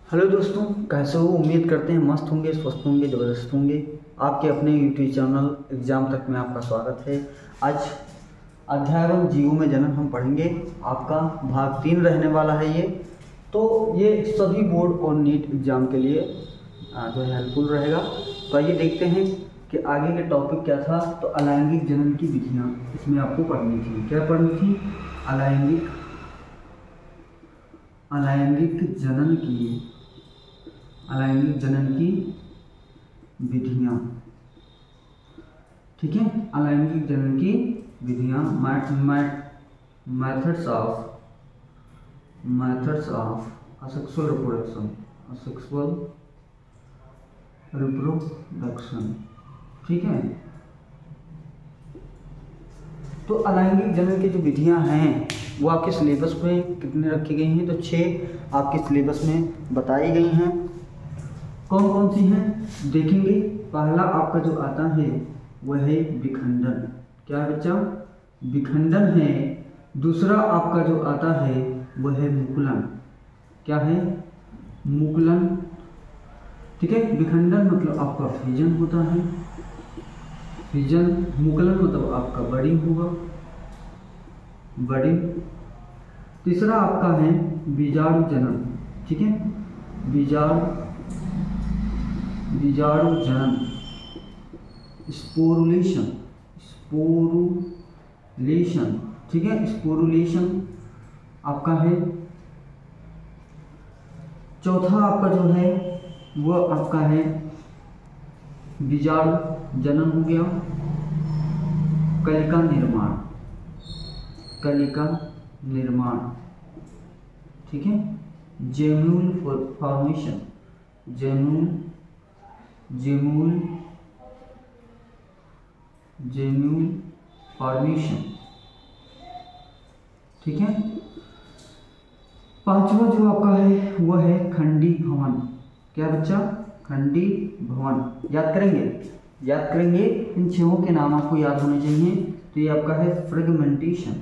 Hello दोस्तों, कैसे हो? उम्मीद करते हैं मस्त होंगे, स्वस्थ होंगे, ज़बरदस्त होंगे। आपके अपने यूट्यूब चैनल एग्ज़ाम तक में आपका स्वागत है। आज अध्याय जीवों में जन्म हम पढ़ेंगे। आपका भाग 3 रहने वाला है ये। तो ये सभी बोर्ड और नीट एग्ज़ाम के लिए जो है हेल्पफुल रहेगा। तो आइए देखते हैं कि आगे के टॉपिक क्या था। तो अलैंगिक जनन की विधियाँ इसमें आपको पढ़नी थी। क्या पढ़नी थी? अलैंगिक जनन की विधियाँ। ठीक है, अलैंगिक जनन की विधियाँ, मेथड्स ऑफ असेक्सुअल रिप्रोडक्शन। ठीक है, तो अलैंगिक जनन की जो विधियाँ हैं वो आपके सिलेबस में कितने रखी गई हैं? तो 6 आपके सिलेबस में बताई गई हैं। कौन कौन सी हैं देखेंगे। पहला आपका जो आता है वह है विखंडन। क्या है बच्चा? विखंडन है। दूसरा आपका जो आता है वह है मुकुलन। क्या है? मुकुलन। ठीक है, विखंडन मतलब आपका फिजन होता है, फिजन। मुकुलन मतलब आपका बडिंग होगा, बडिंग। तीसरा आपका है बीजाणु जनन। ठीक है, बीजाणु जनन, स्पोरुलेशन। ठीक है, स्पोरुलेशन आपका है। चौथा आपका जो है वो आपका है बीजाणु जनन हो गया। कलिका निर्माण। ठीक है, जेम्यूल फॉर्मेशन। Gemmule formation. ठीक है, पांचवा जो आपका है वह है खंडी भवन। क्या बच्चा? खंडी भवन। याद करेंगे इन 6 के नाम आपको याद होने चाहिए। तो ये आपका है फ्रेगमेंटेशन।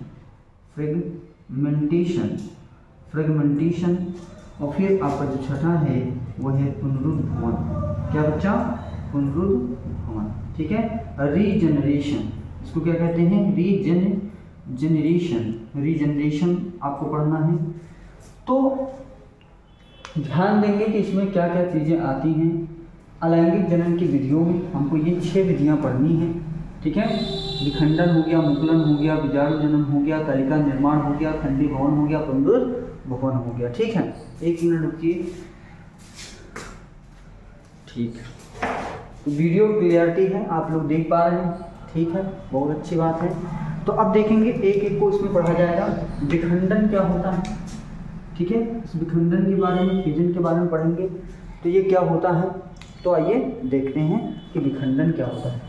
और फिर आपका जो छठा है वह है पुनरुद्ध भवन। क्या बच्चा? पुनरुद्ध भवन। ठीक है, रीजनरेशन, इसको क्या कहते हैं? रीजनरेशन आपको पढ़ना है। तो ध्यान देंगे कि इसमें क्या क्या चीज़ें आती हैं। अलैंगिक जनन की विधियों में हमको ये 6 विधियाँ पढ़नी हैं। ठीक है, विखंडन हो गया, मुकुलन हो गया, बीजाणु जनन हो गया, कलिका निर्माण हो गया, खंडी भवन हो गया, पुनरुद्ध भवन हो गया। ठीक है, 1 मिनट रुकिए। ठीक है, तो वीडियो क्लियरिटी है, आप लोग देख पा रहे हैं। ठीक है, बहुत अच्छी बात है। तो अब देखेंगे एक एक को इसमें पढ़ा जाएगा। विखंडन क्या होता है? ठीक है, इस विखंडन के बारे में, फिजन के बारे में पढ़ेंगे। तो ये क्या होता है? तो आइए देखते हैं कि विखंडन क्या होता है।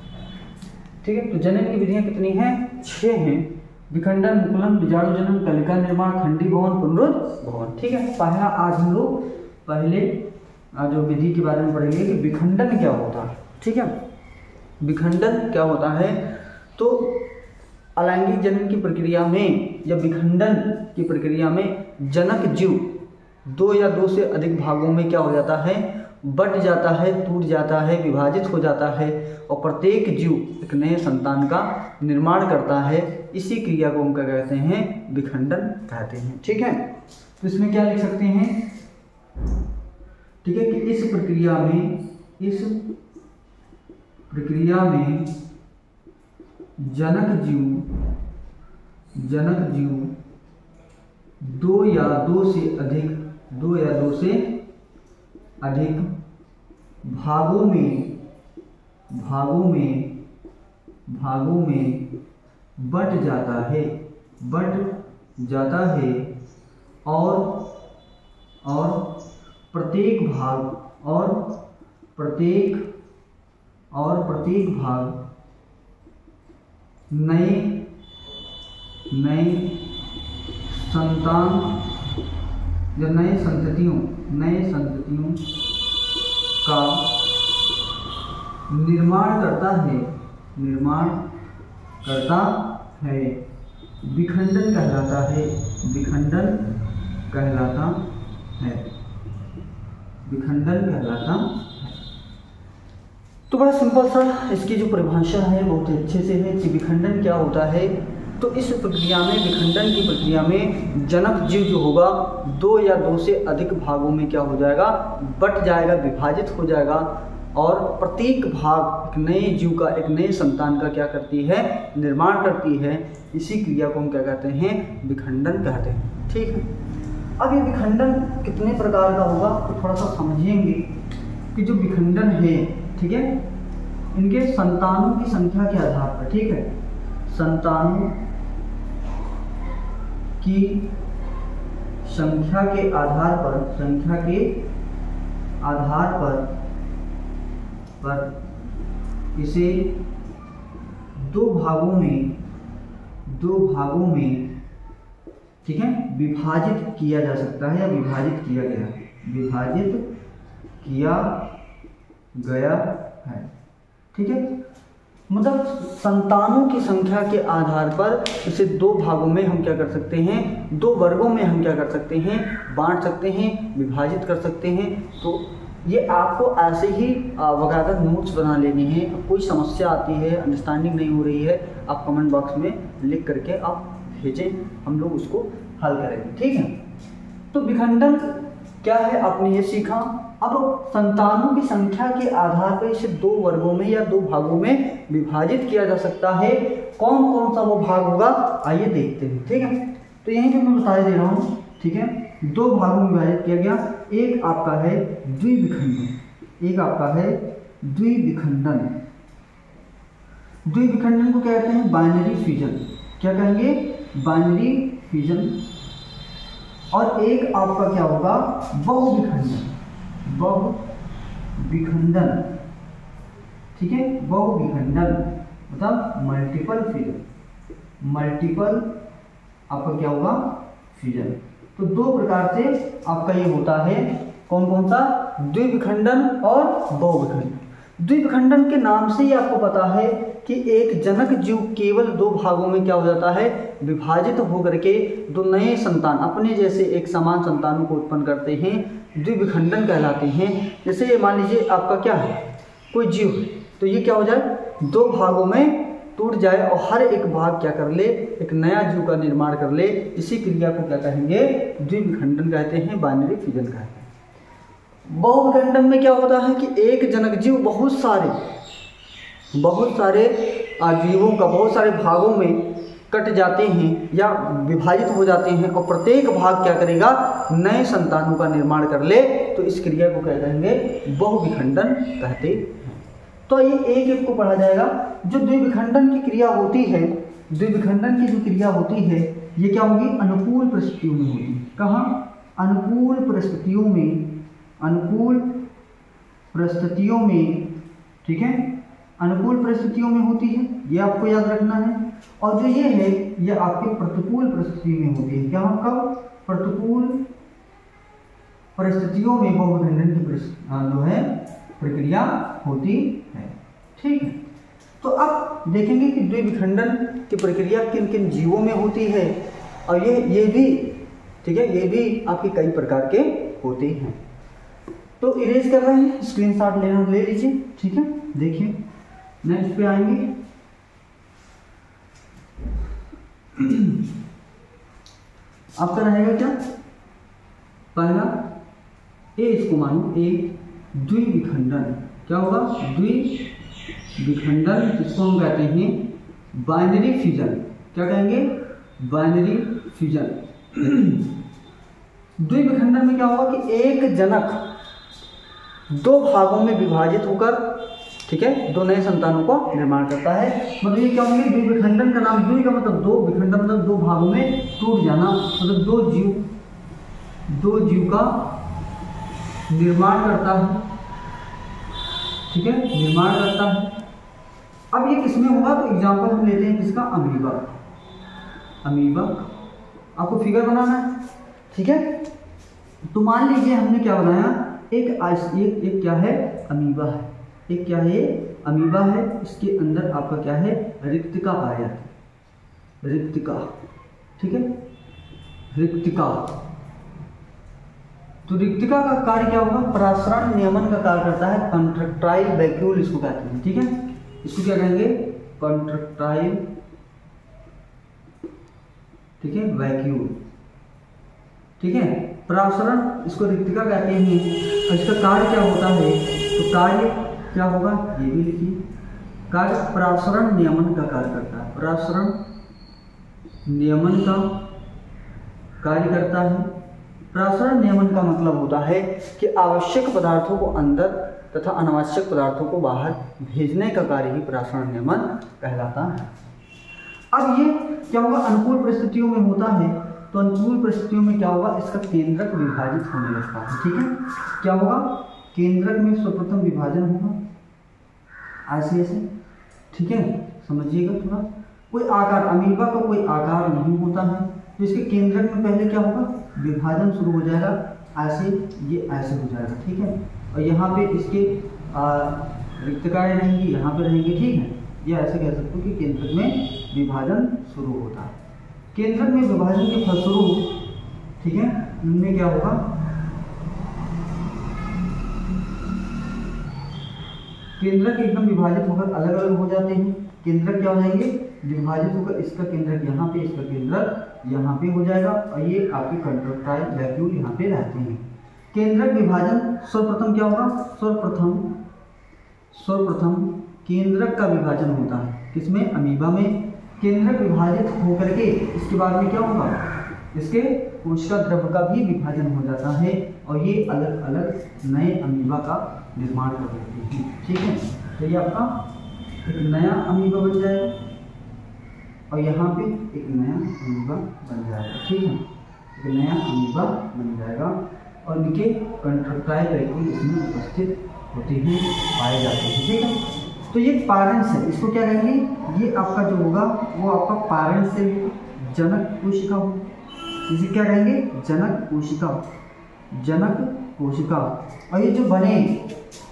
ठीक है, तो जनन की विधियाँ कितनी हैं? 6 हैं। विखंडन, मुकुलन, बीजाणु जनन, कलिका निर्माण, खंडी भवन, पुनरुद्ध भवन। ठीक है, पहला आज हम लोग पहले जो विधि के बारे में पढ़ेंगे कि विखंडन क्या होता है। ठीक है, विखंडन क्या होता है? तो अलैंगिक जनन की प्रक्रिया में, जब विखंडन की प्रक्रिया में जनक जीव 2 या 2 से अधिक भागों में क्या हो जाता है? बट जाता है, टूट जाता है, विभाजित हो जाता है और प्रत्येक जीव एक नए संतान का निर्माण करता है। इसी क्रिया को हम क्या कहते हैं? विखंडन कहते हैं। ठीक है, तो इसमें क्या लिख सकते हैं? ठीक है, कि इस प्रक्रिया में जनक जीव 2 या 2 से अधिक भागों में बट जाता है और प्रत्येक भाग नए संतान या नए संततियों का निर्माण करता है। विखंडन कहलाता है। विखंडन कहलाता है। तो बड़ा सिंपल सा इसकी जो परिभाषा है बहुत ही अच्छे से है कि विखंडन क्या होता है। तो इस प्रक्रिया में, विखंडन की प्रक्रिया में जनक जीव जो होगा 2 या 2 से अधिक भागों में क्या हो जाएगा, बट जाएगा, विभाजित हो जाएगा और प्रत्येक भाग एक नए जीव का, एक नए संतान का क्या करती है, निर्माण करती है। इसी क्रिया को हम क्या कहते हैं, विखंडन कहते हैं। ठीक है, अब ये विखंडन कितने प्रकार का होगा तो थोड़ा सा समझेंगे कि जो विखंडन है, ठीक है, इनके संतानों की संख्या के आधार पर, ठीक है, संतानों की संख्या के आधार पर, संख्या के आधार पर इसे 2 भागों में ठीक है विभाजित किया जा सकता है या विभाजित किया गया है। ठीक है, मतलब संतानों की संख्या के आधार पर इसे 2 भागों में हम क्या कर सकते हैं, 2 वर्गों में हम क्या कर सकते हैं, बांट सकते हैं, विभाजित कर सकते हैं। तो ये आपको ऐसे ही वगैरह नोट्स बना लेने हैं। कोई समस्या आती है, अंडरस्टैंडिंग नहीं हो रही है, आप कमेंट बॉक्स में लिख करके आप भेजें, हम लोग उसको हल करेंगे। ठीक है, तो विखंडन क्या है आपने ये सीखा। अब संतानों की संख्या के आधार पर इसे 2 वर्गों में या 2 भागों में विभाजित किया जा सकता है। कौन कौन सा वो भाग होगा आइए देखते हैं। ठीक है, तो यहीं पे मैं बता दे रहा हूँ। ठीक है, 2 भागों में विभाजित किया गया। एक आपका है द्विविखंडन, एक आपका है द्विविखंडन। द्विविखंडन को कहते हैं बाइनरी फ्यूजन। क्या कहेंगे, बाइनरी फ्यूजन। और एक आपका क्या होगा, बहुविखंडन, बहुविखंडन। ठीक है, बहुविखंडन मतलब मल्टीपल फ्यूजन, मल्टीपल आपका क्या होगा, फ्यूजन। तो 2 प्रकार से आपका ये होता है। कौन कौन सा, द्विविखंडन और बहुविखंडन। द्विविखंडन के नाम से ही आपको पता है कि एक जनक जीव केवल 2 भागों में क्या हो जाता है, विभाजित होकर के 2 नए संतान, अपने जैसे एक समान संतानों को उत्पन्न करते हैं, द्विविखंडन कहलाते हैं। जैसे ये मान लीजिए आपका क्या है, कोई जीव है, तो ये क्या हो जाए, 2 भागों में टूट जाए और हर एक भाग क्या कर ले, एक नया जीव का निर्माण कर ले। इसी क्रिया को क्या कहेंगे, द्विविखंडन कहते हैं, बाइनरी फ्यूजन कहते हैं। बहुविखंडन में क्या होता है कि एक जनक जीव बहुत सारे जीवों का बहुत सारे भागों में कट जाते हैं या विभाजित हो जाते हैं और प्रत्येक भाग क्या करेगा, नए संतानों का निर्माण कर ले। तो इस क्रिया को क्या कहेंगे, बहुविखंडन कहते हैं। तो ये एक एक को पढ़ा जाएगा। जो द्विविखंडन की क्रिया होती है, द्विविखंडन की जो क्रिया होती है, ये क्या होगी, अनुकूल परिस्थितियों में होगी। कहाँ, अनुकूल परिस्थितियों में, अनुकूल परिस्थितियों में। ठीक है, अनुकूल परिस्थितियों में होती है, ये आपको याद रखना है। और जो ये है, ये आपके प्रतिकूल परिस्थितियों में होती है। क्या, कब, प्रतिकूल परिस्थितियों में बहुविखंडन की जो है प्रक्रिया होती है। ठीक है, तो अब देखेंगे कि द्विविखंडन की प्रक्रिया किन किन जीवों में होती है। और ये भी, ठीक है, ये भी आपके कई प्रकार के होते हैं। तो इरेज कर रहे हैं, स्क्रीनशॉट ले लीजिए। ठीक है, देखिए नेक्स्ट पे आएंगे। आपका रहेगा क्या, पहला ए, इसको मानो ए, द्विविखंडन। क्या होगा, द्विविखंडन, जिसको हम कहते हैं बाइनरी फ्यूजन। क्या कहेंगे, बाइनरी फ्यूजन। द्विविखंडन में क्या होगा कि एक जनक 2 भागों में विभाजित होकर, ठीक है, 2 नए संतानों को निर्माण करता है। मतलब ये क्या होंगे, द्विविखंडन का नाम, द्वि का मतलब 2, विखंडन मतलब 2 भागों में टूट जाना, मतलब 2 जीव का निर्माण करता है। ठीक है, निर्माण करता है। अब ये किसमें होगा, तो एग्जांपल हम लेते हैं किसका, अमीबा। अमीबा आपको फिगर बनाना है। ठीक है, तो मान लीजिए हमने क्या बनाया, एक क्या है, अमीबा है। एक क्या है, अमीबा है। इसके अंदर आपका क्या है, रिक्तिका पाया जाता है, रिक्तिका। ठीक है, रिक्तिका। तो रिक्तिका का कार्य क्या होगा, प्रसारण नियमन का कार्य करता है, कंट्रैक्टाइल वैक्यूल इसको कहते हैं, ठीक है। इसको क्या कहेंगे, कंट्रैक्टाइल, ठीक है, वैक्यूल, ठीक है। प्रसारण इसको रिक्तिका कहते हैं। और इसका कार्य क्या होता है, तो कार्य क्या होगा, ये भी लिखिए, कार्य प्रसारण नियमन का कार्य करता है, प्रसारण नियमन का कार्य करता है। प्रसारण नियमन का मतलब होता है कि आवश्यक पदार्थों को अंदर तथा अनावश्यक पदार्थों को बाहर भेजने का कार्य ही प्रसारण नियमन कहलाता है। अब ये क्या होगा, अनुकूल परिस्थितियों में होता है, तो अनुकूल परिस्थितियों में क्या होगा, इसका केंद्रक विभाजित होने लगता है, ठीक है। क्या होगा, केंद्रक में सर्वप्रथम विभाजन होगा ऐसे ऐसे, ठीक है, समझिएगा थोड़ा। कोई आकार, अमीबा का कोई आकार नहीं होता है, तो इसके केंद्रक में पहले क्या होगा, विभाजन शुरू हो जाएगा ऐसे, ये ऐसे हो जाएगा, ठीक है। और यहाँ पे इसके रिक्तकाएं रहेंगी, यहाँ पे रहेंगी, ठीक है। ये ऐसे कह सकते हो कि केंद्रक में विभाजन शुरू होता है। केंद्रक में विभाजन के फलस्वरूप, ठीक है, इनमें क्या होगा, केंद्रक एकदम विभाजित होकर अलग अलग हो जाते हैं। केंद्रक क्या हो जाएंगे, विभाजित होकर, इसका केंद्रक यहाँ पे, इसका केंद्रक यहाँ पे हो जाएगा, और ये आपके कंट्रैक्टाइल वैक्यूल यहाँ पे रहते हैं। केंद्रक विभाजन सर्वप्रथम क्या होगा, सर्वप्रथम केंद्रक का विभाजन होता है, किसमें, अमीबा में। केंद्रक विभाजित होकर के इसके बाद में क्या होगा, इसके कोशिका द्रव्य का भी विभाजन हो जाता है, और ये अलग अलग नए अमीबा का निर्माण कर देते हैं, ठीक है। तो ये आपका एक नया अमीबा बन जाएगा, और यहाँ पे एक नया अमीबा बन जाएगा, ठीक है, एक नया अमीबा बन जाएगा, और इनके कंट्रैक्टाइल वैक्यूल इसमें उपस्थित होते हैं, पाए जाते हैं, ठीक है। तो ये पैरेंट्स है, इसको क्या कहेंगे, ये आपका जो होगा वो आपका पैरेंट सेल, जनक कोशिका हो, इसे क्या कहेंगे, जनक कोशिका, जनक कोशिका। और ये जो बने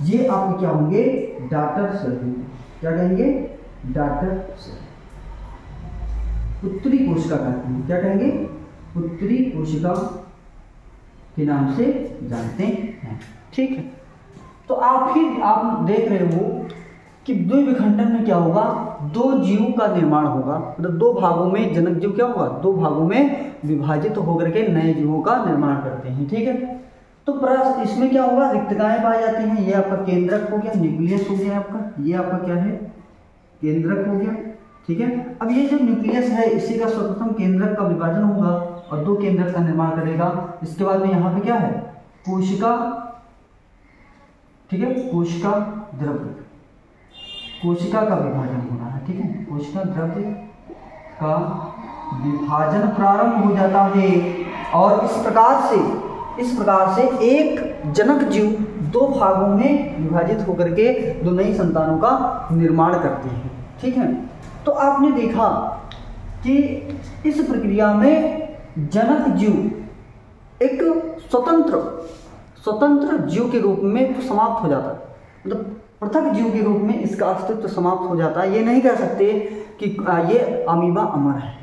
ये आपके क्या होंगे, डॉटर सेल होंगे, क्या कहेंगे, डॉटर सेल। उत्तरी कोशिका कहते हैं, क्या कहेंगे, उत्तरी कोशिका के नाम से जानते हैं, ठीक है। तो आप देख रहे हो कि द्विविखंडन में क्या होगा, दो जीव का निर्माण होगा, मतलब दो भागों में जनक जीव क्या होगा, दो भागों में विभाजित होकर के नए जीवों का निर्माण करते हैं, ठीक है। तो इसमें क्या होगा, रिक्तकाएं पाई जाती हैं। ये आपका केंद्रक हो गया, न्यूक्लियस हो गया आपका, ये आपका क्या है, केंद्रक हो गया, ठीक है। अब ये जो न्यूक्लियस है इसी का सर्वप्रथम केंद्रक का विभाजन होगा और दो केंद्रक का निर्माण करेगा। इसके बाद में यहाँ पे क्या है, कोशिका, ठीक है, कोशिका द्रव्य, कोशिका का विभाजन होना है, ठीक है, कोशिका द्रव्य का विभाजन प्रारंभ हो जाता है, और इस प्रकार से एक जनक जीव दो भागों में विभाजित होकर के दो नई संतानों का निर्माण करते हैं, ठीक है। तो आपने देखा कि इस प्रक्रिया में जनक जीव एक स्वतंत्र जीव के रूप में तो समाप्त हो जाता है, मतलब पृथक जीव के रूप में इसका अस्तित्व समाप्त हो जाता है। ये नहीं कह सकते कि ये अमीबा अमर है,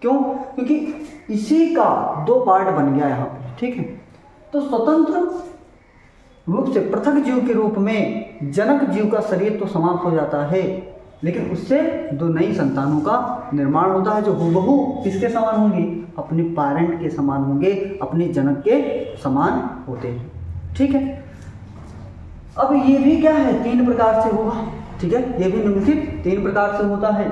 क्यों, क्योंकि इसी का दो पार्ट बन गया यहाँ पे, ठीक है। तो स्वतंत्र रूप से पृथक जीव के रूप में जनक जीव का शरीर तो समाप्त हो जाता है, लेकिन उससे दो नई संतानों का निर्माण होता है, जो हूबहू किसके समान होंगे, अपने पेरेंट के समान होंगे, अपने जनक के समान होते हैं, ठीक है। अब ये भी क्या है, तीन प्रकार से होगा, ठीक है, ये भी निम्नलिखित तीन प्रकार से होता है।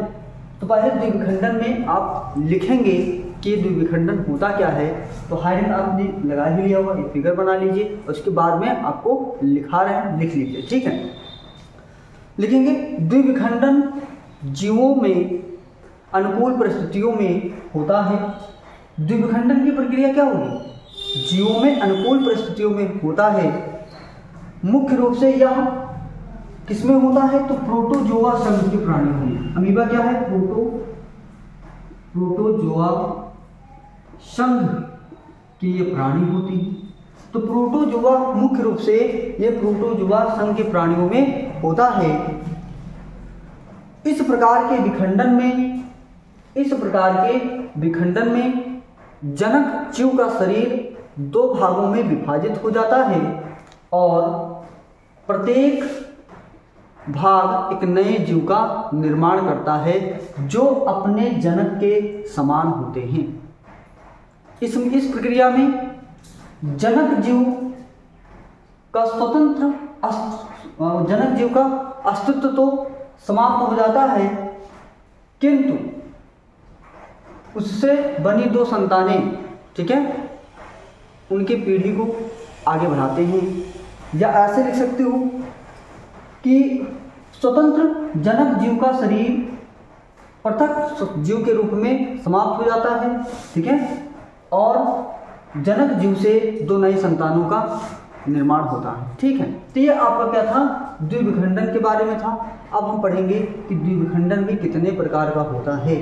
तो पहले द्विविखंडन में आप लिखेंगे कि द्विविखंडन होता क्या है, तो हाइड्रोजन आपने लगा ही लिया होगा, एक फिगर बना लीजिए, उसके बाद में आपको लिखा रहे हैं, लिख लीजिए, ठीक है। लिखेंगे द्विविखंडन जीवों में अनुकूल परिस्थितियों में होता है। द्विविखंडन की प्रक्रिया क्या होगी, जीवों में अनुकूल परिस्थितियों में होता है। मुख्य रूप से यह किसमें होता है, तो प्रोटोजोआ संघ के प्राणी होंगे। अमीबा क्या है, प्रोटोजोआ संघ के ये प्राणी होती हैं। तो प्रोटोजोआ मुख्य रूप से ये प्रोटोजोआ संघ के प्राणियों में होता है। इस प्रकार के विखंडन में जनक जीव का शरीर दो भागों में विभाजित हो जाता है और प्रत्येक भाग एक नए जीव का निर्माण करता है जो अपने जनक के समान होते हैं। इस प्रक्रिया में जनक जीव का अस्तित्व तो समाप्त हो जाता है, किंतु उससे बनी दो संतानें, ठीक है, उनके पीढ़ी को आगे बढ़ाते हैं। या ऐसे लिख सकते हो कि स्वतंत्र जनक जीव का शरीर पृथक जीव के रूप में समाप्त हो जाता है, ठीक है, और जनक जीव से दो नई संतानों का निर्माण होता है, ठीक है। तो ये आपका क्या था, द्विविखंडन के बारे में था। अब हम पढ़ेंगे कि द्विविखंडन भी कितने प्रकार का होता है,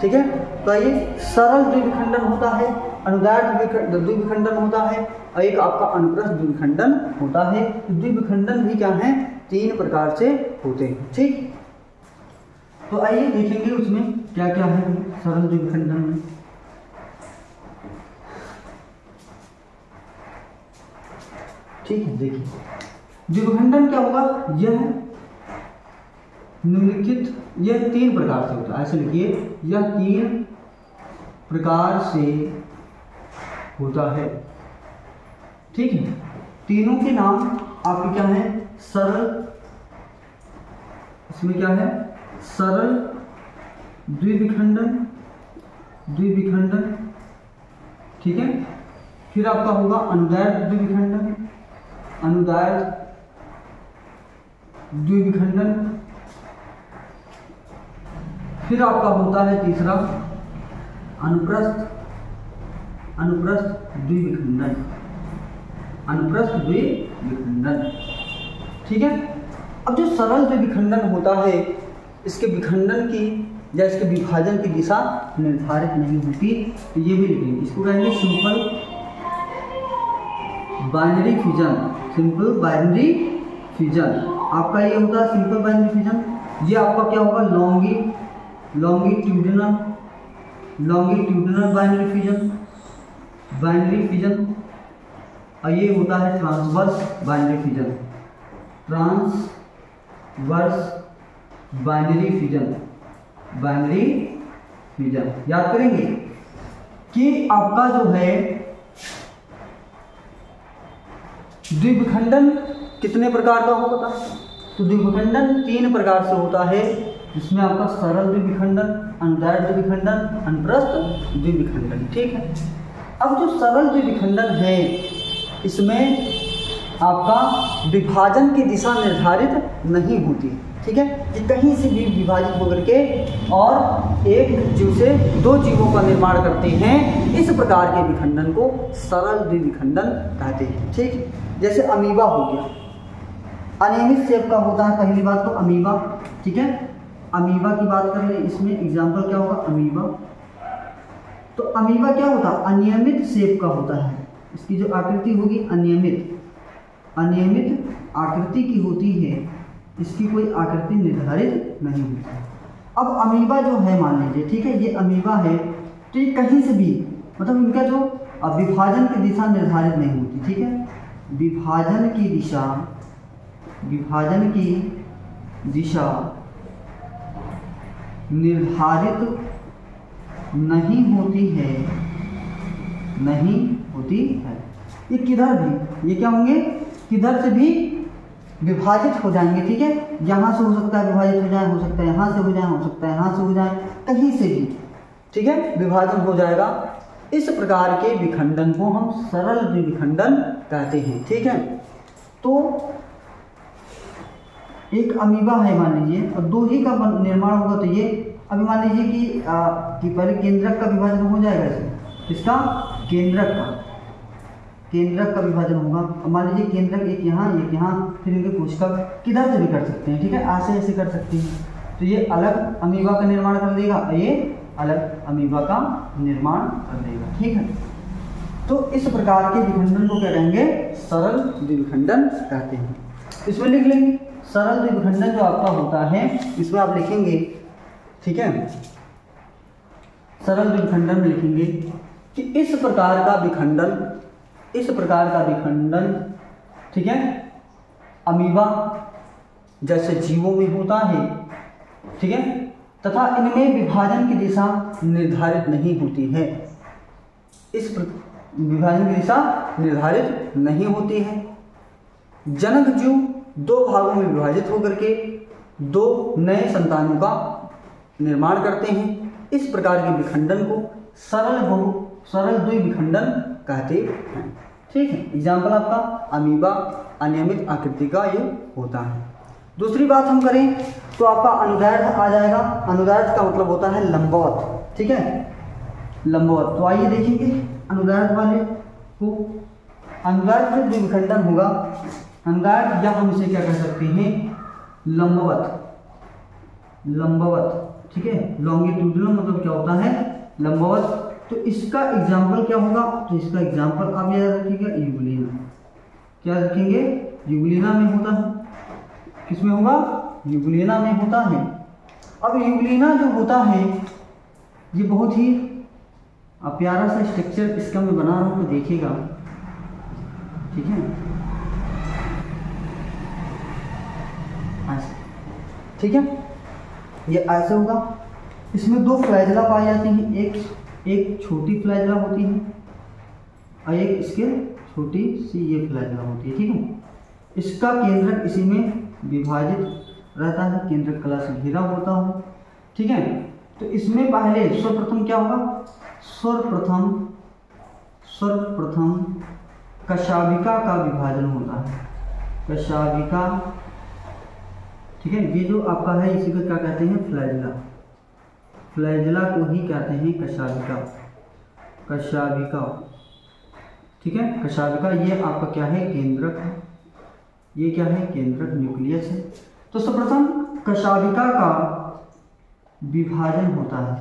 ठीक है। तो ये सरल द्विविखंडन होता है, अनुदैर्ध्य द्विविखंडन होता है और एक आपका अनुप्रस्थ द्विविखंडन होता है। द्विविखंडन भी क्या है, तीन प्रकार से होते हैं, ठीक। तो आइए देखेंगे उसमें क्या क्या है सरल द्विविखंडन में। ठीक है, देखिए द्विविखंडन क्या होगा, यह निम्नलिखित, यह तीन प्रकार से होता है। ऐसे लिखिए, यह तीन प्रकार से होता है, ठीक है। तीनों के नाम आपके क्या है, सरल, इसमें क्या है, सरल द्विविखंडन, ठीक है। फिर आपका होगा अनुदैर्ध्य द्विविखंडन, अनुदैर्ध्य द्विविखंडन। फिर आपका होता है तीसरा अनुप्रस्थ द्विविखंडन, अनुप्रस्थ द्विविखंडन, ठीक है। अब जो सरल द्विविखंडन होता है, इसके विखंडन की या इसके विभाजन की दिशा निर्धारित नहीं होती, तो ये भी लिखेंगे, इसको कहेंगे simple binary fusion, simple binary fusion. आपका ये होता है सिंपल बाइनरी फ्यूजन। ये आपका क्या होगा, लॉन्गिट्यूडिनल बाइनरी फ्यूजन, और ये होता है transverse binary fusion, binary fusion. याद करेंगे कि आपका जो है द्विविखंडन कितने प्रकार का होता है, तो द्विविखंडन तीन प्रकार से होता है, जिसमें आपका सरल द्विविखंडन, अनुदैर्ध्य द्विविखंडन, अनुप्रस्थ द्विविखंडन, ठीक है। अब जो सरल द्विविखंडन है, इसमें आपका विभाजन की दिशा निर्धारित नहीं होती, ठीक है, कि कहीं से भी विभाजित होकर के और एक जीव से दो जीवों का निर्माण करते हैं। इस प्रकार के विखंडन को सरल द्विविखंडन कहते हैं, ठीक। जैसे अमीबा हो गया, अनियमित शेप का होता है, पहली बात तो अमीबा, ठीक है। अमीबा की बात कर ले, इसमें एग्जाम्पल क्या होगा, अमीबा। तो अमीबा क्या होता है, अनियमित शेप का होता है, इसकी जो आकृति होगी अनियमित आकृति की होती है, इसकी कोई आकृति निर्धारित नहीं होती। अब अमीबा जो है, मान लीजिए, ठीक है, ये अमीबा है, तो ये कहीं से भी, मतलब इनका जो विभाजन की दिशा निर्धारित नहीं होती, ठीक है। विभाजन की दिशा निर्धारित नहीं होती है, ये किधर भी, ये क्या होंगे, किधर से भी विभाजित हो जाएंगे, ठीक है। यहाँ से हो सकता है विभाजित हो जाए, हो सकता है यहाँ से हो जाए, हो सकता है यहाँ से हो जाए, कहीं से भी, ठीक है, विभाजन हो जाएगा। इस प्रकार के विखंडन को हम सरल द्विविखंडन कहते हैं, ठीक है। तो एक अमीबा है मान लीजिए, और दो ही का निर्माण होगा, तो ये अभी मान लीजिए कि पहले केंद्रक का विभाजन हो जाएगा, इसका केंद्रक का विभाजन होगा। मान लीजिए केंद्रक एक यहाँ, फिर इनके कोशिका किधर से भी कर सकते हैं, ठीक है, ऐसे कर सकते हैं। तो ये अलग अमीबा का निर्माण कर देगा, ये अलग अमीबा का निर्माण कर देगा, ठीक है। तो इस प्रकार के विखंडन को क्या कहेंगे, सरल द्विविखंडन कहते हैं। इसमें लिख लेंगे सरल द्विविखंडन जो आपका होता है, इसमें आप लिखेंगे, ठीक है, सरल द्विविखंडन में लिखेंगे कि इस प्रकार का विखंडन इस प्रकार का विखंडन, ठीक है, अमीबा जैसे जीवों में होता है, ठीक है, तथा इनमें विभाजन की दिशा निर्धारित नहीं होती है। विभाजन की दिशा निर्धारित नहीं होती है। जनक जीव 2 भागों में विभाजित होकर के 2 नए संतानों का निर्माण करते हैं। इस प्रकार के विखंडन को सरल द्विविखंडन कहते हैं। ठीक है, एग्जाम्पल आपका अमीबा अनियमित आकृति का ये होता है। दूसरी बात हम करें तो आपका अनुदैर्ध्य आ जाएगा। अनुदैर्ध्य का मतलब होता है लंबवत, ठीक है, लंबवत। तो आइए देखेंगे अनुदैर्ध्य वाले को। अनुदैर्ध्य द्विविखंडन होगा। अनुदैर्ध्य या हम इसे क्या कह सकते हैं, लंबवत, लंबवत, ठीक है। लॉन्गिट्यूडिनल मतलब क्या होता है, लंबवत। तो इसका एग्जाम्पल क्या होगा, तो इसका एग्जाम्पल आप याद रखिएगा, यूग्लिना। क्या रखेंगे, यूग्लिना में होता है। किसमें होगा, यूग्लिना में होता है। अब यूग्लिना जो होता है ये बहुत ही प्यारा सा स्ट्रक्चर इसका मैं बना रहा हूँ, तो देखिएगा, ठीक है, ऐसे, ठीक है, ये ऐसे होगा। इसमें 2 फ्लैजला पाई जाती हैं। एक छोटी फ्लैजला होती है और एक इसके छोटी सी ये फ्लैजला होती है, ठीक है। इसका केंद्रक इसी में विभाजित रहता है, केंद्रक कला से घिरा होता है, ठीक है। तो इसमें पहले सर्वप्रथम क्या होगा, सर्वप्रथम कशाविका का विभाजन होता है। कशाविका, ठीक है, ये जो आपका है इसी को क्या कहते हैं, फ्लैजला। फ्लैजला को ही कहते हैं कशाविका, कशाविका, ठीक है। कशाविका ये आपका क्या है, केंद्रक है। ये क्या है, केंद्रक न्यूक्लियस है। तो सर्वप्रथम कशाविका का विभाजन होता है।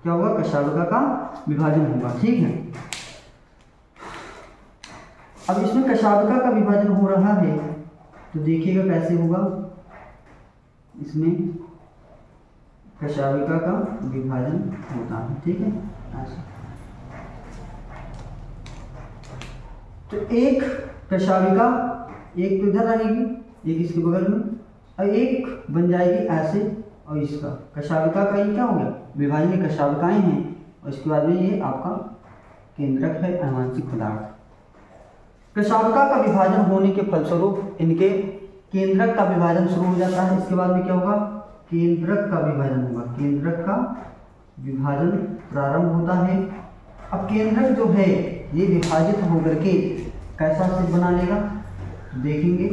क्या होगा, कशाविका का विभाजन होगा, ठीक है। अब इसमें कशाविका का विभाजन हो रहा है तो देखिएगा कैसे होगा। इसमें कशाविका का विभाजन होता है, ठीक है, ऐसा। तो एक कशाविका, एक तो इधर रहेगी, एक इसके बगल में, और एक बन जाएगी ऐसे, और इसका कशाविका का ये क्या हो गया, विभाजन की कशाविकाएं हैं, और इसके बाद में ये आपका केंद्रक है, आनुवंशिक पदार्थ। कशाविका का विभाजन होने के फलस्वरूप इनके केंद्रक का विभाजन शुरू हो जाता है। इसके बाद में क्या होगा, केंद्रक का विभाजन होगा। केंद्रक का विभाजन प्रारंभ होता है। अब केंद्रक जो है ये विभाजित होकर के कैसा सिर बना लेगा, देखेंगे,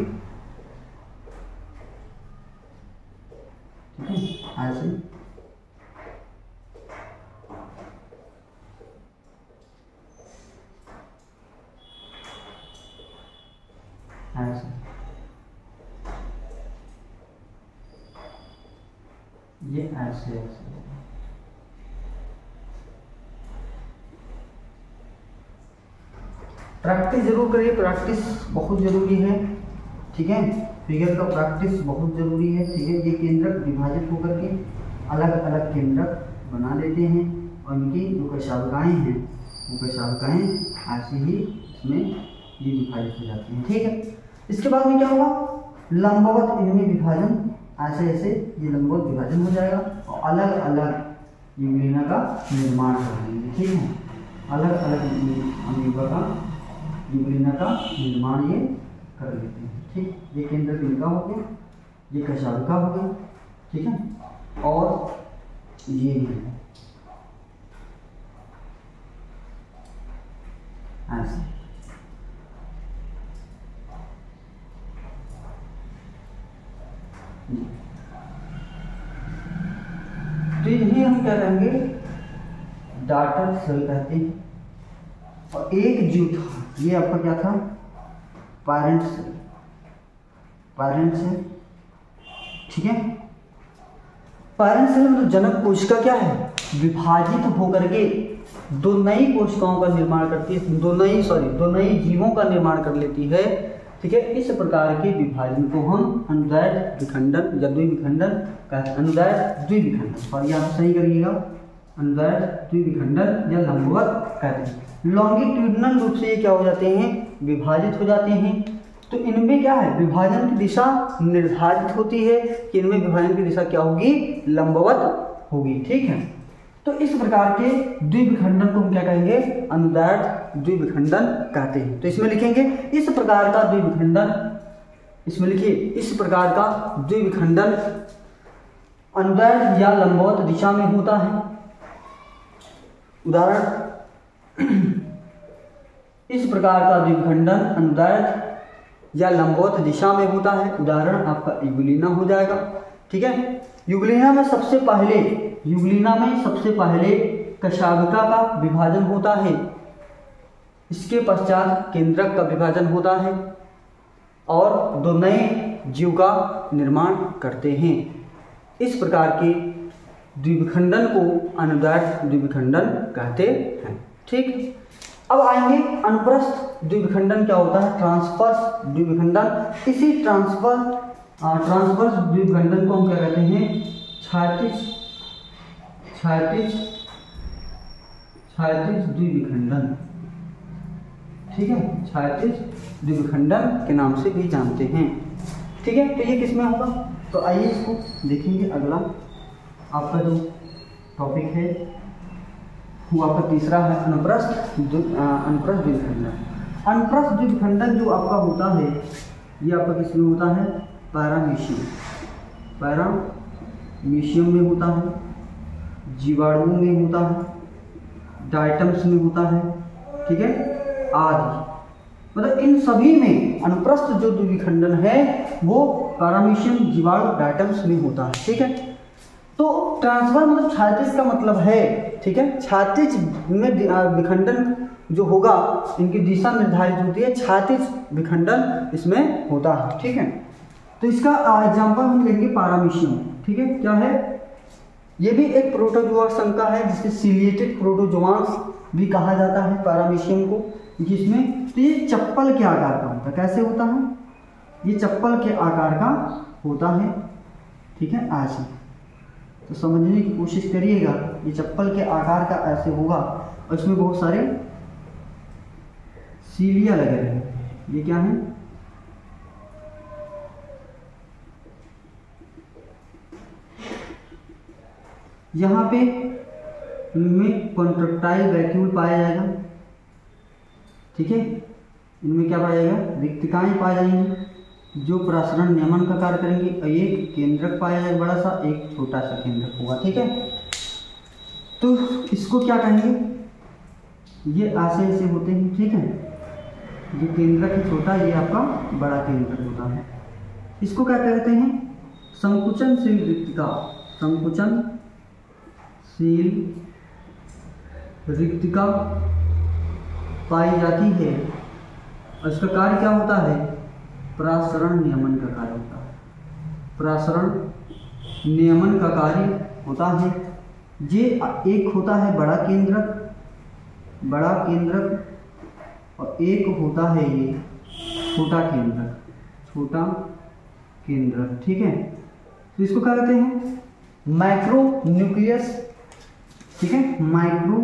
ठीक है, ऐसे। ऐसे ये ऐसे ऐसे प्रैक्टिस जरूर करिए, प्रैक्टिस बहुत जरूरी है, ठीक है। फिगर का प्रैक्टिस बहुत जरूरी है, ठीक है। ये केंद्रक विभाजित होकर के अलग अलग केंद्रक बना लेते हैं, और इनकी जो कशाविकाएं हैं वो कशाविकाएं ऐसे ही इसमें ये विभाजित हो जाती हैं, ठीक है। इसके बाद में क्या होगा, लंबवत इनमें विभाजन, ऐसे ऐसे ये लंबवत विभाजन हो जाएगा, और अलग अलग यूग्लिना का निर्माण कर लेंगे, ठीक है। अलग अलग अमीबा का यूग्लिना का निर्माण ये कर लेते हैं, ठीक। ये केंद्रक इनका हो गया, ये कशाविका हो गया, ठीक है, और ये है ऐसे। तो इन्हें हम क्या कहेंगे, डाटर सेल कहते हैं। और एक जीव था, ये आपका क्या था, पैरेंट सेल, पैरेंट सेल, ठीक है। पैरेंट सेल मतलब जनक कोशिका क्या है, विभाजित होकर के 2 नई कोशिकाओं का निर्माण करती है, 2 नई जीवों का निर्माण कर लेती है, ठीक है। इस प्रकार के विभाजन को हम अनुदैर्ध्य विखंडन या द्विविखंडन कहते हैं। अनुदैर्ध्य द्विविखंडन, और यहाँ सही करिएगा, अनुदैर्ध्य द्विविखंडन या लंबवत कहते हैं। लॉन्गिट्यूडनल रूप से ये क्या हो जाते हैं, विभाजित हो जाते हैं। तो इनमें क्या है, विभाजन की दिशा निर्धारित होती है कि इनमें विभाजन की दिशा क्या होगी, लंबवत होगी। ठीक है, तो इस प्रकार के द्विविखंडन को हम क्या कहेंगे, अनुदैर्ध्य द्विविखंडन कहते हैं। तो इसमें लिखेंगे इस प्रकार का द्विविखंडन, इसमें लिखिए इस प्रकार का द्विविखंडन अनुदैर्ध्य या लंबवत दिशा में होता है। उदाहरण, इस प्रकार का द्विविखंडन अनुदैर्ध्य या लंबवत दिशा में होता है। उदाहरण आपका युगलीना हो जाएगा। ठीक है, युगलीना में सबसे पहले कशागिका का विभाजन होता है, इसके पश्चात केंद्रक का विभाजन होता है और दो नए जीव का निर्माण करते हैं। इस प्रकार के द्विविखंडन को अनुदैर्ध्य द्विविखंडन कहते हैं। ठीक, अब आएंगे अनुप्रस्थ द्विविखंडन क्या होता है, ट्रांसवर्स द्विविखंडन। इसी ट्रांसवर्स द्विविखंडन को हम क्या कहते हैं, क्षैतिज द्विविखंडन। ठीक है, क्षैतिज द्विविखंडन के नाम से भी जानते हैं। ठीक है, तो ये किसमें होगा, तो आइए इसको देखेंगे। अगला आपका जो टॉपिक है वो आपका तीसरा है अनुप्रस्थ द्विविखंडन। अनुप्रस्थ द्विविखंडन जो आपका होता है ये आपका किसमें होता है, पैरामीशियम में होता है, जीवाणुओं में होता है, डायटम्स में होता है। ठीक है, आदि, मतलब इन सभी में अनुप्रस्थ जो द्विविखंडन है वो पैरामीशियम, जीवाणु, डायटम्स में होता है। ठीक है, तो ट्रांसफर मतलब क्षैतिज का मतलब है। ठीक है, क्षैतिज में विखंडन जो होगा इनकी दिशा निर्धारित होती है, क्षैतिज विखंडन इसमें होता है। ठीक है, तो इसका एग्जांपल हम लेंगे पैरामीशियम। ठीक है, क्या है, ये भी एक प्रोटोजोआ संघ का है जिसे सिलिएटेड प्रोटोजोआंस भी कहा जाता है पैरामीशियम को। जिसमें तो ये चप्पल के आकार का होता है। कैसे होता है, ये चप्पल के आकार का होता है। ठीक है, ऐसे तो समझने की कोशिश करिएगा। ये चप्पल के आकार का ऐसे होगा और इसमें बहुत सारे सीलिया लगे हैं। ये क्या है, यहाँ पे इनमें कॉन्ट्रैक्टाइल वैक्यूल पाया जाएगा। ठीक है, इनमें क्या पाया जाएगा, रिक्तिकाएं पाई जाएंगी जो प्रसरण नियमन का कार्य करेंगी। और एक केंद्रक पाया जाएगा बड़ा सा, एक छोटा सा केंद्रक होगा। ठीक है, तो इसको क्या कहेंगे, ये ऐसे ऐसे होते हैं। ठीक है, जो केंद्रक है छोटा, ये आपका बड़ा केंद्रक होता है। इसको क्या कहते हैं, संकुचनशील रिक्तिका। संकुचनशील रिक्तिका पाई जाती है और इसका कार्य क्या होता है, प्रसरण नियमन का कार्य होता है। प्रसरण नियमन का कार्य होता है। ये एक होता है बड़ा केंद्रक और एक होता है ये छोटा केंद्रक। ठीक है, तो इसको क्या कहते हैं, माइक्रो न्यूक्लियस। ठीक है, माइक्रो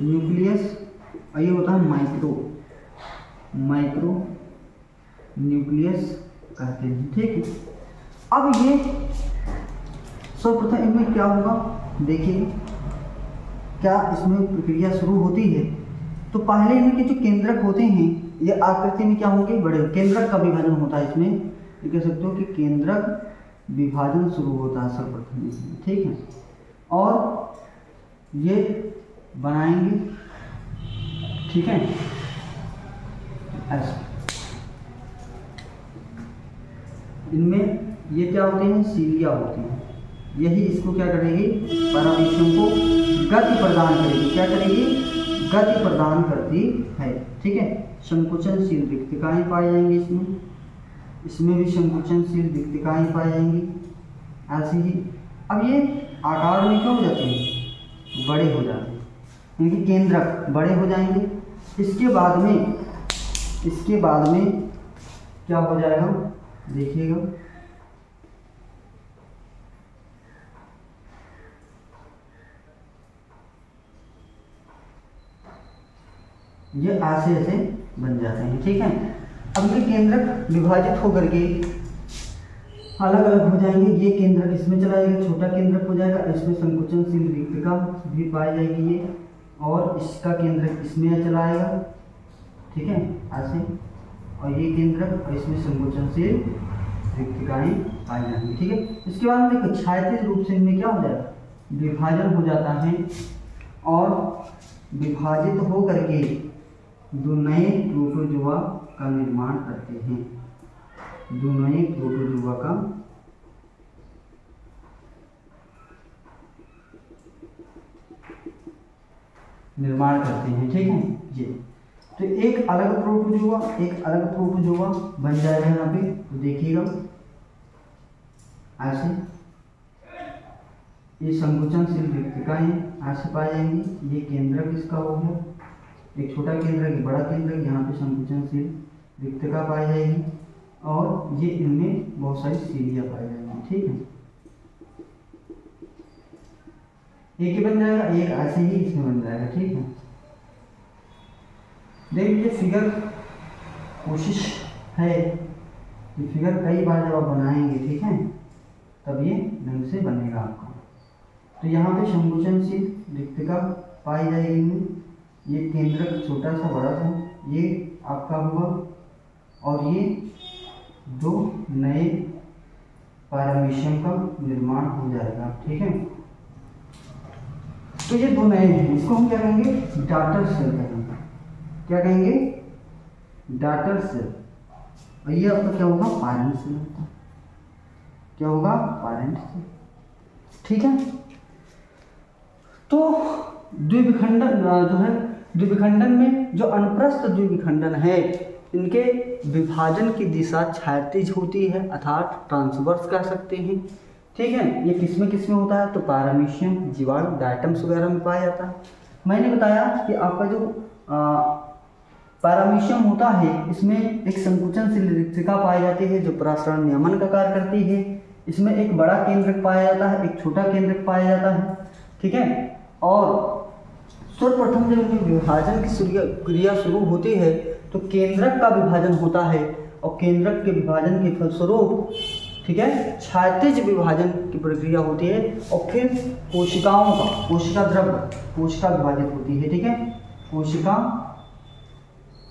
न्यूक्लियस, और ये होता है माइक्रो न्यूक्लियस कहते हैं। ठीक है, अब ये सर्वप्रथम इनमें क्या होगा, देखिए क्या इसमें प्रक्रिया शुरू होती है। तो पहले इनके जो केंद्रक होते हैं ये आकृति में क्या होंगे, बड़े। केंद्रक का विभाजन होता है इसमें, ये कह सकते हो कि केंद्रक विभाजन शुरू होता है सर्वप्रथम इसमें। ठीक है, और ये बनाएंगे। ठीक है, ऐसे इनमें ये क्या होते हैं, सीलिया होती हैं। यही इसको क्या करेगी, पैरामीशियम को गति प्रदान करेगी। क्या करेगी, गति प्रदान करती है। ठीक है, संकुचनशील रिक्तिकाएं पाई जाएंगी इसमें भी संकुचनशील रिक्तिकाएं पाई जाएंगी। ऐसे ही अब ये आकार में क्या हो जाते हैं, बड़े हो जाते हैं, इनके केंद्रक बड़े हो जाएंगे। इसके बाद में क्या हो जाएगा, देखिएगा, ये ऐसे ऐसे बन जाते हैं, ठीक है। अब ये केंद्रक विभाजित होकर के अलग अलग हो जाएंगे। ये केंद्रक इसमें चला जाएगा, छोटा केंद्रक हो जाएगा, इसमें संकुचनशील रिक्तिका भी पाई जाएगी ये, और इसका केंद्रक इसमें चला आएगा, ठीक है, ऐसे। और ये केंद्रक और इसमें संकुचनशील रिक्तिकाएं पाई जाएंगी, ठीक है। इसके बाद में देखो क्षैतिज रूप से इनमें क्या हो जाएगा, विभाजन हो जाता है और विभाजित हो करके दो नए प्रोटोजोआ का निर्माण करते हैं। दो नए प्रोटोजोआ का निर्माण करते हैं, ठीक है। ये तो एक अलग प्रोटोजोआ, एक अलग प्रोटोजोआ बन जाएगा यहाँ पे, तो देखिएगा ऐसे। ये संकुचनशील रिक्तिकाएं ऐसे पाई जाएंगी। ये केंद्रक इसका हो गया, एक छोटा केंद्रक, एक बड़ा केंद्रक, यहाँ पे संकुचनशील रिक्तिका पाई जाएगी, और ये इनमें बहुत सारी सीढ़ियाँ पाई जाएंगी, ठीक है। एक ही बन जाएगा, एक ऐसे ही इसमें बन जाएगा, ठीक है। देख लीजिए फिगर, कोशिश है कि फिगर कई बार जब आप बनाएंगे, ठीक है, तब ये ढंग से बनेगा आपका। तो यहाँ पे संकुचनशील रिक्तिका पाई जाएगी, ये केंद्रक छोटा सा बड़ा सा ये आपका हुआ, और ये दो नए पैरामीशियम का निर्माण हो जाएगा, ठीक है। तो ये दो नए हैं, इसको हम क्या कहेंगे, डाटर सेल कहेंगे। क्या कहेंगे, डाटर सेल। और ये आपका क्या होगा, पैरेंट सेल होता है। क्या होगा, पैरेंट सेल, ठीक है। तो द्विविखंडन जो है, द्विविखंडन में जो अनुप्रस्थ द्विविखंडन है, इनके विभाजन की दिशा क्षैतिज होती है, अर्थात ट्रांसवर्स कह सकते हैं, ठीक है। ये किसमें होता है, तो पैरामीशियम, जीवाणु, डायटम्स वगैरह में पाया जाता है। मैंने बताया कि आपका जो पैरामीशियम होता है, इसमें एक संकुचनशील रिक्तिका पाई जाती है जो परासरण नियमन का कार्य करती है। इसमें एक बड़ा केंद्रक पाया जाता है, एक छोटा केंद्रक पाया जाता है, ठीक है। और सर्वप्रथम जब इनके विभाजन की क्रिया शुरू होती है तो केंद्रक का विभाजन होता है, और केंद्रक के विभाजन के फलस्वरूप, ठीक है, क्षैतिज विभाजन की प्रक्रिया होती है, और फिर कोशिकाओं का, कोशिका द्रव्य, कोशिका विभाजित होती है, ठीक है। कोशिका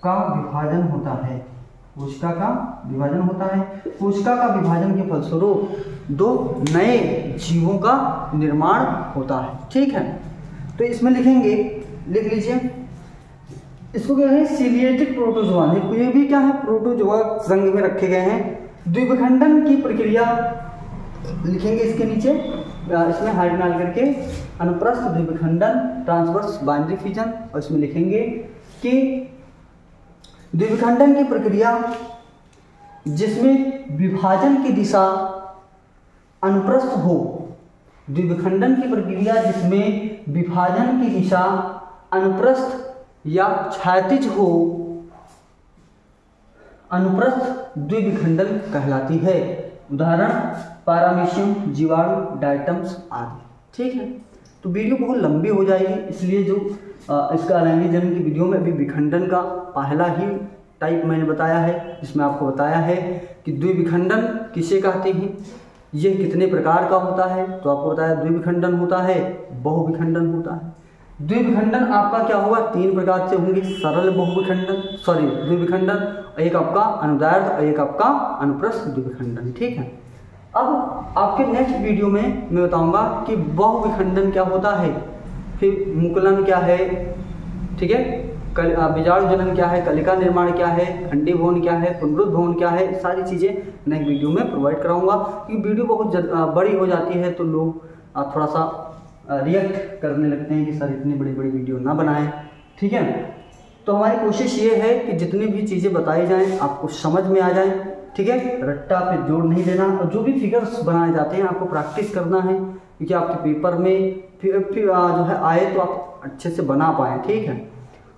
का विभाजन होता है, कोशिका का विभाजन होता है। कोशिका का विभाजन के फलस्वरूप दो नए जीवों का निर्माण होता है, ठीक है। तो इसमें लिखेंगे, लिख लीजिए, इसको क्या है, सीलिएटेड प्रोटोजोआ। ये भी क्या है, प्रोटोजोआ संघ में रखे गए हैं। द्विविखंडन की प्रक्रिया लिखेंगे इसके नीचे, इसमें हाइड डाल करके अनुप्रस्थ द्विविखंडन, ट्रांसवर्स बाइनरी फिजन, और इसमें लिखेंगे कि द्विविखंडन की प्रक्रिया जिसमें विभाजन की दिशा अनुप्रस्थ हो, द्विविखंडन की प्रक्रिया जिसमें विभाजन की दिशा अनुप्रस्थ या क्षैतिज हो, अनुप्रस्थ द्विविखंडन कहलाती है। उदाहरण पैरामीशियम, जीवाणु, डायटम्स आदि, ठीक है। तो वीडियो बहुत लंबी हो जाएगी, इसलिए जो इसका लैंगिक की वीडियो में अभी विखंडन का पहला ही टाइप मैंने बताया है, जिसमें आपको बताया है कि द्विविखंडन किसे कहते हैं, यह कितने प्रकार का होता है। तो आपको बताया द्विविखंडन होता है, बहुविखंडन होता है। द्विविखंडन आपका क्या होगा, तीन प्रकार से होंगे, सरल बहुविखंडन, द्विविखंडन, एक आपका अनुदैर्ध्य और एक आपका अनुप्रस्थ द्विविखंडन, ठीक है। अब आपके नेक्स्ट वीडियो में मैं बताऊंगा कि बहुविखंडन क्या होता है, फिर मुकुलन क्या है, ठीक है, बीजाणु जनन क्या है, कलिका निर्माण क्या है, खंडी भवन क्या है, पुनरुत्थ भवन क्या है, सारी चीज़ें नेक्स्ट वीडियो में प्रोवाइड कराऊंगा। क्योंकि वीडियो बहुत बड़ी हो जाती है तो लोग थोड़ा सा रिएक्ट करने लगते हैं कि सर इतनी बड़ी बड़ी वीडियो ना बनाएं, ठीक है। तो हमारी कोशिश ये है कि जितनी भी चीज़ें बताई जाएं आपको समझ में आ जाएं, ठीक है। रट्टा पे जोड़ नहीं देना, और जो भी फिगर्स बनाए जाते हैं आपको प्रैक्टिस करना है, क्योंकि आपके पेपर में फिर जो है आए तो आप अच्छे से बना पाएँ, ठीक है।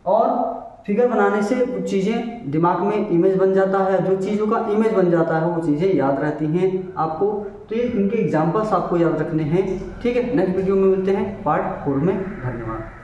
और फिगर बनाने से कुछ चीज़ें दिमाग में इमेज बन जाता है, जो चीज़ों का इमेज बन जाता है वो चीज़ें याद रहती हैं आपको। तो ये इनके एग्जाम्पल्स आपको याद रखने हैं, ठीक है। नेक्स्ट वीडियो में मिलते हैं पार्ट 4 में। धन्यवाद।